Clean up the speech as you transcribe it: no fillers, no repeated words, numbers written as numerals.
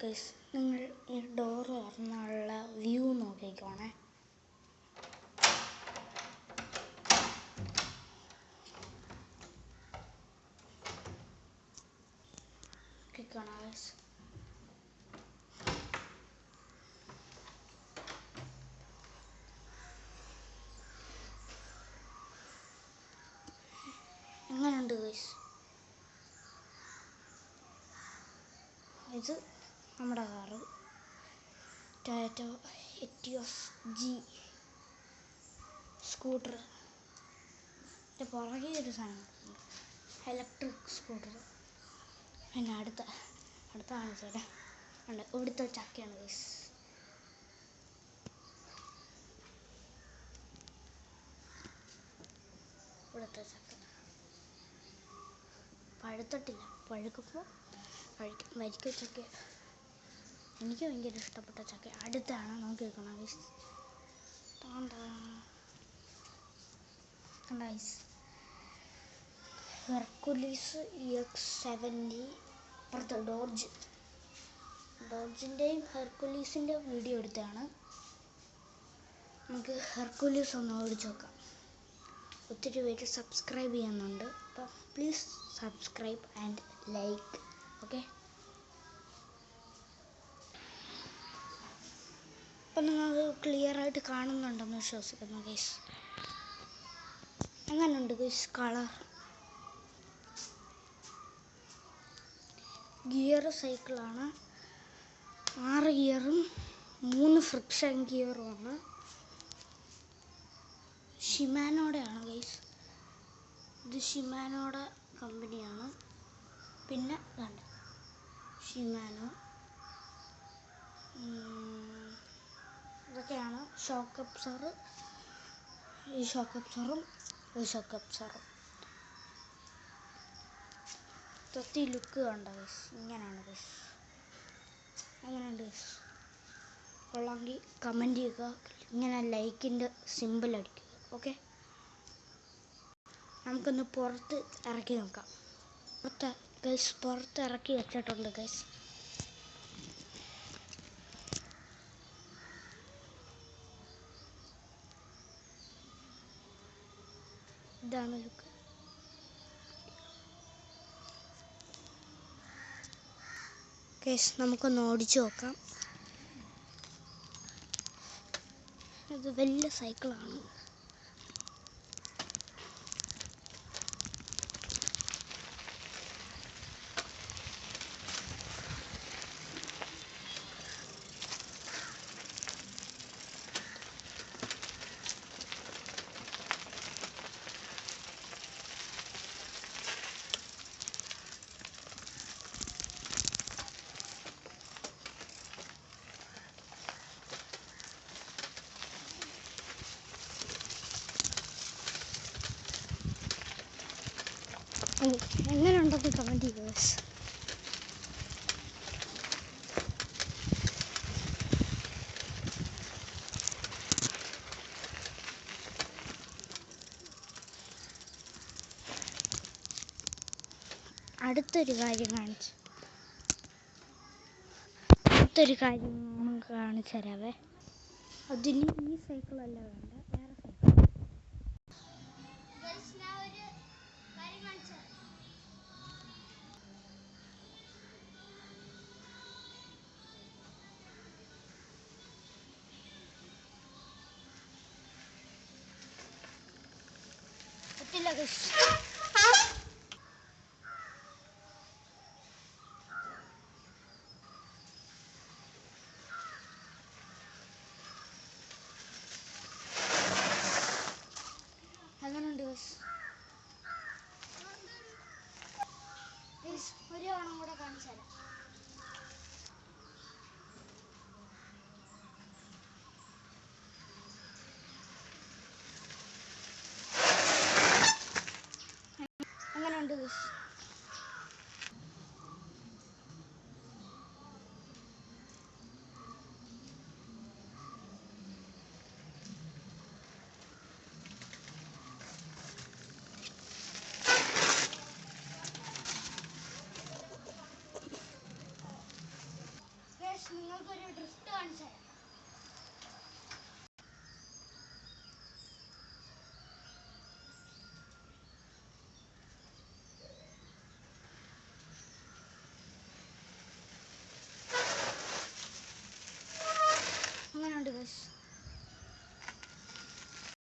Guys, നിങ്ങൾ ഈ door തുറന്നുള്ള view നോക്കിക്കോണേ. എങ്ങനെയുണ്ട് ഗൈസ്? ഇത് നമ്മുടെ car Toyota Etios G scooter. എൻ്റെ പുറകെ ഒരു സാധനം ഇലക്ട്രിക് സ്കൂട്ടർ. പിന്നെ അടുത്ത കാണിച്ചേട്ടെ. ഉണ്ട്, ഇവിടുത്തെ ചക്കയാണ് ഗൈസ്. ഇവിടുത്തെ ചക്ക പഴുത്തിട്ടില്ല, പഴുക്കുമ്പോൾ കഴിക്കും. വരിക്ക ചക്ക എനിക്ക് ഭയങ്കര ഇഷ്ടപ്പെട്ട ചക്ക. അടുത്താണ് നോക്കി വെക്കണം ഗൈസ്. Hercules EX70. അപ്പുറത്ത് ഡോഡ്ജിൻ്റെയും ഹെർക്കുലീസിൻ്റെ വീഡിയോ എടുത്തതാണ്. നമുക്ക് ഹെർക്കുലീസ് ഒന്ന് ഓടിച്ച് നോക്കാം. ഒത്തിരി പേര് സബ്സ്ക്രൈബ് ചെയ്യുന്നുണ്ട്, അപ്പം please subscribe and like. Okay, അപ്പം നിങ്ങൾ ക്ലിയറായിട്ട് കാണുന്നുണ്ടെന്ന് വിശ്വസിക്കുന്നു ഗൈസ്. എങ്ങനെയുണ്ട് ഗൈസ് കളർ? ഗിയർ സൈക്കിളാണ്. 6 ഗിയറും 3 ഫ്രിക്ഷൻ ഗിയറുമാണ്. ഷിമാനോടെയാണ് ഗൈസ്. ഇത് ഷിമാനോടെ കമ്പനിയാണ്. പിന്നെ ഷിമാനോ ഇതൊക്കെയാണ്. ഷോക്ക് അബ്സോർബർ, ഈ ഷോക്ക് അബ്സോർബറും ഈ ഷോക്ക് അബ്സോർബറും. തൊത്തി ലുക്ക് കണ്ട ഗൈസ്, ഇങ്ങനെയാണ് ഗൈസ്. അങ്ങനെയുണ്ട് ഗൈസ്. കൊള്ളാമെങ്കിൽ കമൻറ്റ് ചെയ്യുക, ഇങ്ങനെ ലൈക്കിൻ്റെ സിമ്പിൾ അടിക്കുക. ഓക്കെ, നമുക്കൊന്ന് പുറത്ത് ഇറക്കി നോക്കാം. പുറത്ത് ഇറക്കി വെച്ചിട്ടുണ്ട് ഗൈസ്. ഇതാണ് ലുക്ക്. ഗൈസ്, നമുക്കൊന്ന് ഓടിച്ചു നോക്കാം. ഇത് വലിയ സൈക്കിളാണ്. എങ്ങനെയുണ്ടെന്ന് കമൻറ്റ് ചെയ്യുക ഗൈസ്. അടുത്തൊരു കാര്യം കാണിച്ചു തരാവേ. അതിന് ഈ സൈക്കിളല്ല വേണ്ട, വേറെ സൈക്കിൾ. അങ്ങനെയുണ്ട് ഒരു ഓണം കൂടെ കാണിച്ചു തരാം. നിങ്ങൾക്കൊരു ഡ്രിഫ്റ്റ് കാണിച്ചു തരാം.